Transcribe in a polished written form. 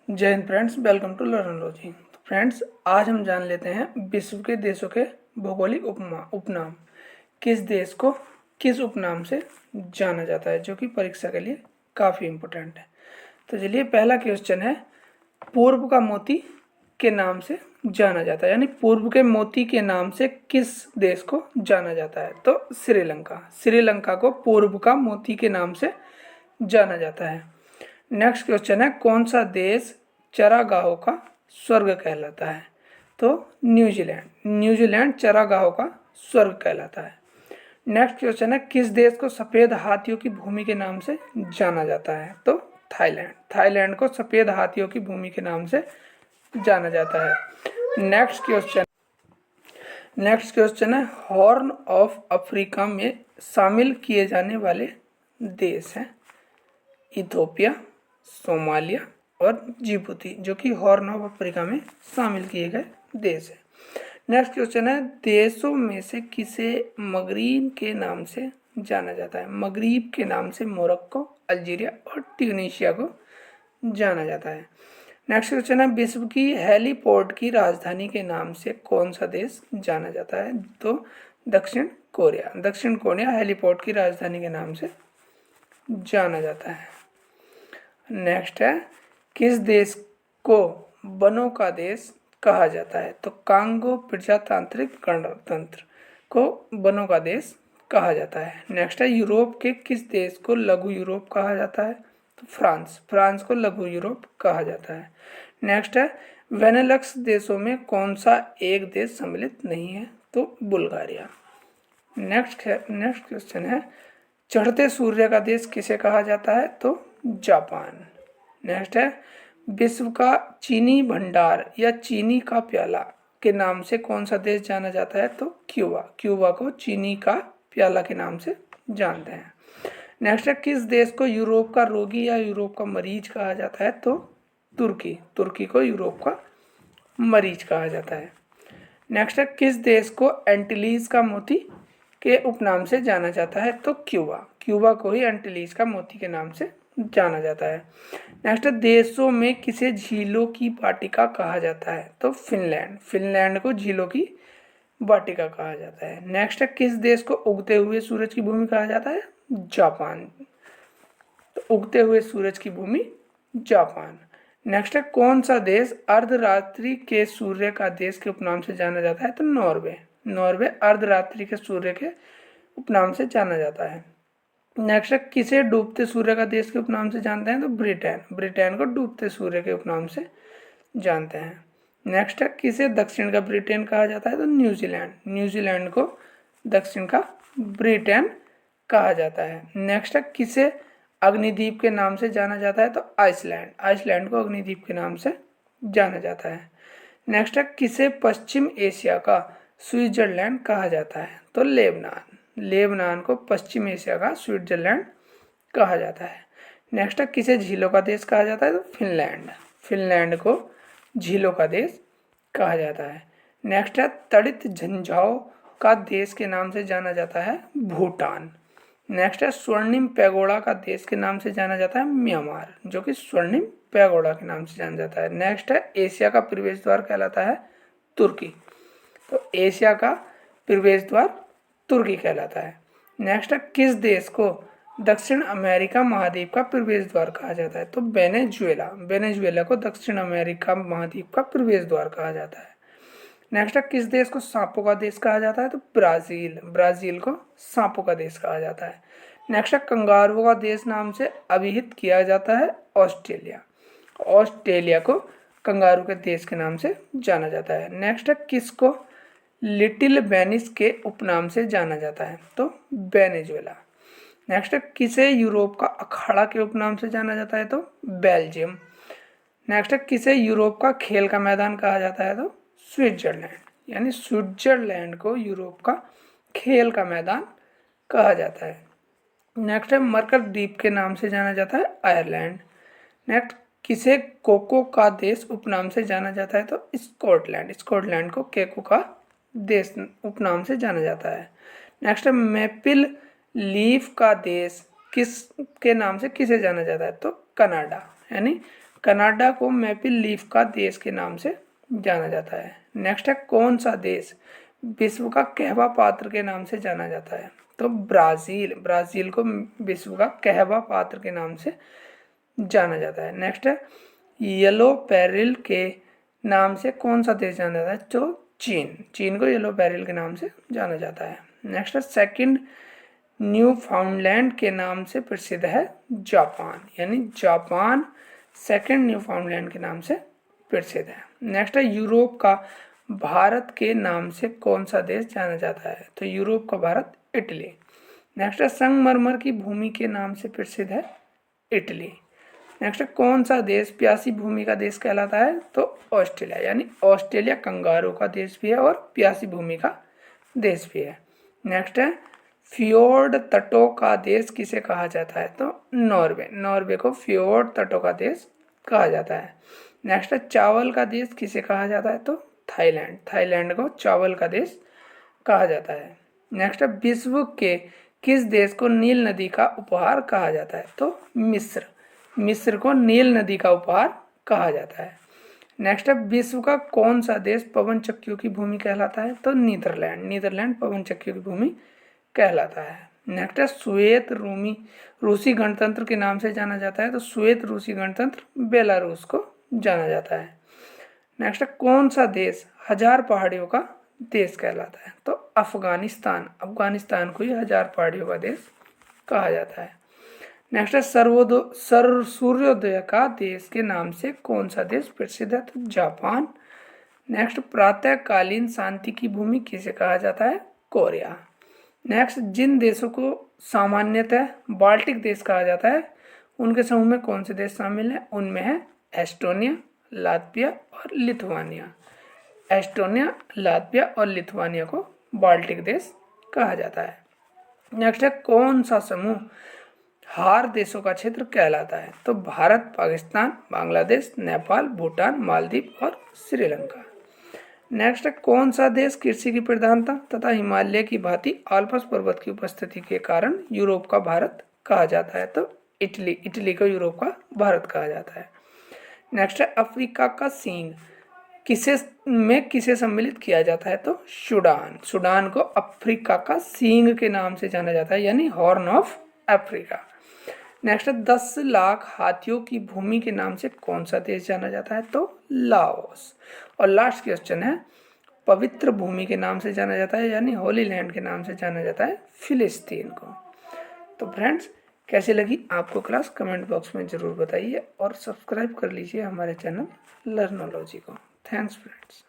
जय Hind friends, welcome to लर्नोलॉजी। तो friends, आज हम जान लेते हैं विश्व के देशों के भौगोलिक उपनाम। किस देश को किस उपनाम से जाना जाता है, जो कि परीक्षा के लिए काफ़ी इम्पोर्टेंट है। तो चलिए, पहला क्वेश्चन है, पूर्व का मोती के नाम से जाना जाता है, यानी पूर्व के मोती के नाम से किस देश को जाना जाता है। तो श्रीलंका। श्रीलंका को पूर्व का मोती के नाम से जाना जाता है। नेक्स्ट क्वेश्चन है, कौन सा देश चरागाहों का स्वर्ग कहलाता है। तो न्यूजीलैंड। न्यूजीलैंड चरागाहों का स्वर्ग कहलाता है। नेक्स्ट क्वेश्चन है, किस देश को सफ़ेद हाथियों की भूमि के नाम से जाना जाता है। तो थाईलैंड। थाईलैंड को सफ़ेद हाथियों की भूमि के नाम से जाना जाता है। नेक्स्ट क्वेश्चन है, हॉर्न ऑफ अफ्रीका में शामिल किए जाने वाले देश हैं इथियोपिया, सोमालिया और जिबूती, जो कि हॉर्न ऑफ अफ्रीका में शामिल किए गए देश हैं। नेक्स्ट क्वेश्चन है, देशों में से किसे मगरीब के नाम से जाना जाता है। मगरीब के नाम से मोरक्को, अल्जीरिया और ट्यूनीशिया को जाना जाता है। नेक्स्ट क्वेश्चन है, विश्व की हेलीपोर्ट की राजधानी के नाम से कौन सा देश जाना जाता है। तो दक्षिण कोरिया। दक्षिण कोरिया हेलीपोर्ट की राजधानी के नाम से जाना जाता है। नेक्स्ट है, किस देश को वनों का देश कहा जाता है। तो कांगो प्रजातांत्रिक गणतंत्र को वनों का देश कहा जाता है। नेक्स्ट है, यूरोप के किस देश को लघु यूरोप कहा जाता है। तो फ्रांस। फ्रांस को लघु यूरोप कहा जाता है। नेक्स्ट है, वेनेलक्स देशों में कौन सा एक देश सम्मिलित नहीं है। तो बुल्गारिया। नेक्स्ट क्वेश्चन है, चढ़ते सूर्य का देश किसे कहा जाता है। तो जापान। नेक्स्ट है, विश्व का चीनी भंडार या चीनी का प्याला के नाम से कौन सा देश जाना जाता है। तो क्यूबा। क्यूबा को चीनी का प्याला के नाम से जानते हैं। नेक्स्ट है, किस देश को यूरोप का रोगी या यूरोप का मरीज कहा जाता है। तो तुर्की। तुर्की को यूरोप का मरीज कहा जाता है। नेक्स्ट है, किस देश को एंटिलीज का मोती के उपनाम से जाना जाता है। तो क्यूबा। क्यूबा को ही एंटिलीज का मोती के नाम से जाना जाता है। नेक्स्ट, देशों में किसे झीलों की वाटिका कहा जाता है। तो फिनलैंड। फिनलैंड को झीलों की वाटिका कहा जाता है। नेक्स्ट है, किस देश को उगते हुए सूरज की भूमि कहा जाता है। जापान। तो उगते हुए सूरज की भूमि जापान। नेक्स्ट है, कौन सा देश अर्धरात्रि के सूर्य का देश के उपनाम से जाना जाता है। तो नॉर्वे। नॉर्वे अर्धरात्रि के सूर्य के उपनाम से जाना जाता है। नेक्स्ट है, किसे डूबते सूर्य का देश के उपनाम से जानते हैं। तो ब्रिटेन। ब्रिटेन को डूबते सूर्य के उपनाम से जानते हैं। नेक्स्ट है, किसे दक्षिण का ब्रिटेन कहा जाता है। तो न्यूजीलैंड। न्यूजीलैंड को दक्षिण का ब्रिटेन कहा जाता है। नेक्स्ट है, किसे अग्निद्वीप के नाम से जाना जाता है। तो आइसलैंड। आइसलैंड को अग्निद्वीप के नाम से जाना जाता है। नेक्स्ट है, किसे पश्चिम एशिया का स्विट्जरलैंड कहा जाता है। तो लेबनान। लेबनान को पश्चिम एशिया का स्विट्जरलैंड कहा जाता है। नेक्स्ट है, किसे झीलों का देश कहा जाता है। तो फिनलैंड। फिनलैंड को झीलों का देश कहा जाता है। नेक्स्ट है, तड़ित झंझाओं का देश के नाम से जाना जाता है। भूटान। नेक्स्ट है, स्वर्णिम पैगोडा का देश के नाम से जाना जाता है। म्यांमार, जो कि स्वर्णिम पैगोडा के नाम से जाना जाता है। नेक्स्ट है, एशिया का प्रवेश द्वार कहलाता है तुर्की। तो एशिया का प्रवेश द्वार तुर्की कहलाता है। नेक्स्ट है, किस देश को दक्षिण अमेरिका महाद्वीप का प्रवेश द्वार कहा जाता है। तो वेनेजुएला। वेनेजुएला को दक्षिण अमेरिका महाद्वीप का प्रवेश द्वार कहा जाता है। नेक्स्ट है, किस देश को सांपों का देश कहा जाता है। तो ब्राज़ील। ब्राज़ील को सांपों का देश कहा जाता है। नेक्स्ट है, कंगारुओं का देश नाम से अभिहित किया जाता है ऑस्ट्रेलिया। ऑस्ट्रेलिया को कंगारू के देश के नाम से जाना जाता है। नेक्स्ट है, किसको लिटिल वेनिस के उपनाम से जाना जाता है। तो वेनेजुएला। नेक्स्ट है, किसे यूरोप का अखाड़ा के उपनाम से जाना जाता है। तो बेल्जियम। नेक्स्ट है, किसे यूरोप का खेल का मैदान कहा जाता है। तो स्विट्जरलैंड। यानी स्विट्जरलैंड को यूरोप का खेल का मैदान कहा जाता है। नेक्स्ट है, मरकत द्वीप के नाम से जाना जाता है आयरलैंड। नेक्स्ट, किसे कोको का देश उपनाम से जाना जाता है। तो स्कॉटलैंड। स्कॉटलैंड को कोको का देश उपनाम से जाना जाता है। नेक्स्ट है, मेपिल लीफ का देश किस के नाम से किसे जाना जाता है। तो कनाडा। यानी कनाडा को मैपल लीफ का देश के नाम से जाना जाता है। नेक्स्ट है कौन सा देश विश्व का कहवा पात्र के नाम से जाना जाता है? तो ब्राज़ील, ब्राज़ील को विश्व का कहवा पात्र के नाम से जाना जाता है। नेक्स्ट है येलो पेरिल के नाम से कौन सा देश जाना जाता है? तो चीन, चीन को येलो पेरिल के नाम से जाना जाता है। नेक्स्ट है सेकंड न्यू फाउंडलैंड के नाम से प्रसिद्ध है जापान, यानी जापान सेकंड न्यू फाउंडलैंड के नाम से प्रसिद्ध है। नेक्स्ट है यूरोप का भारत के नाम से कौन सा देश जाना जाता है? तो यूरोप का भारत इटली। नेक्स्ट है संगमरमर की भूमि के नाम से प्रसिद्ध है इटली। नेक्स्ट है कौन सा देश प्यासी भूमि का देश कहलाता है? तो ऑस्ट्रेलिया, यानी ऑस्ट्रेलिया कंगारू का देश भी है और प्यासी भूमि का देश भी है। नेक्स्ट है फ्योर्ड तटों का देश किसे कहा जाता है? तो नॉर्वे, नॉर्वे को फ्योर्ड तटों का देश कहा जाता है। नेक्स्ट है चावल का देश किसे कहा जाता है? तो थाईलैंड, थाईलैंड को चावल का देश कहा जाता है। नेक्स्ट है विश्व के किस देश को नील नदी का उपहार कहा जाता है? तो मिस्र, मिस्र को नील नदी का उपहार कहा जाता है। नेक्स्ट है विश्व का कौन सा देश पवन चक्कियों की भूमि कहलाता है? तो नीदरलैंड, नीदरलैंड पवन चक्कियों की भूमि कहलाता है। नेक्स्ट है श्वेत रूसी गणतंत्र के नाम से जाना जाता है? तो श्वेत रूसी गणतंत्र बेलारूस को जाना जाता है। नेक्स्ट है कौन सा देश 1000 पहाड़ियों का देश कहलाता है? तो अफगानिस्तान, अफगानिस्तान को ही 1000 पहाड़ियों का देश कहा जाता है। नेक्स्ट है सूर्योदय का देश के नाम से कौन सा देश प्रसिद्ध है? तो जापान। नेक्स्ट प्रातःकालीन शांति की भूमि किसे कहा जाता है? कोरिया। नेक्स्ट जिन देशों को सामान्यतः बाल्टिक देश कहा जाता है उनके समूह में कौन से देश शामिल हैं? उनमें है एस्टोनिया, लात्विया और लिथुआनिया। एस्टोनिया, लात्विया और लिथुआनिया को बाल्टिक देश कहा जाता है। नेक्स्ट है कौन सा समूह हार देशों का क्षेत्र कहलाता है? तो भारत, पाकिस्तान, बांग्लादेश, नेपाल, भूटान, मालदीव और श्रीलंका। नेक्स्ट है कौन सा देश कृषि की प्रधानता तथा हिमालय की भांति आल्प्स पर्वत की उपस्थिति के कारण यूरोप का भारत कहा जाता है? तो इटली, इटली को यूरोप का भारत कहा जाता है। नेक्स्ट है अफ्रीका का सींग किसे सम्मिलित किया जाता है? तो सूडान, सूडान को अफ्रीका का सींग के नाम से जाना जाता है, यानी हॉर्न ऑफ अफ्रीका। नेक्स्ट है 10 लाख हाथियों की भूमि के नाम से कौन सा देश जाना जाता है? तो लाओस। और लास्ट क्वेश्चन है पवित्र भूमि के नाम से जाना जाता है, यानी होली लैंड के नाम से जाना जाता है फिलिस्तीन को। तो फ्रेंड्स कैसी लगी आपको क्लास कमेंट बॉक्स में ज़रूर बताइए और सब्सक्राइब कर लीजिए हमारे चैनल लर्नोलॉजी को। Thanks friends.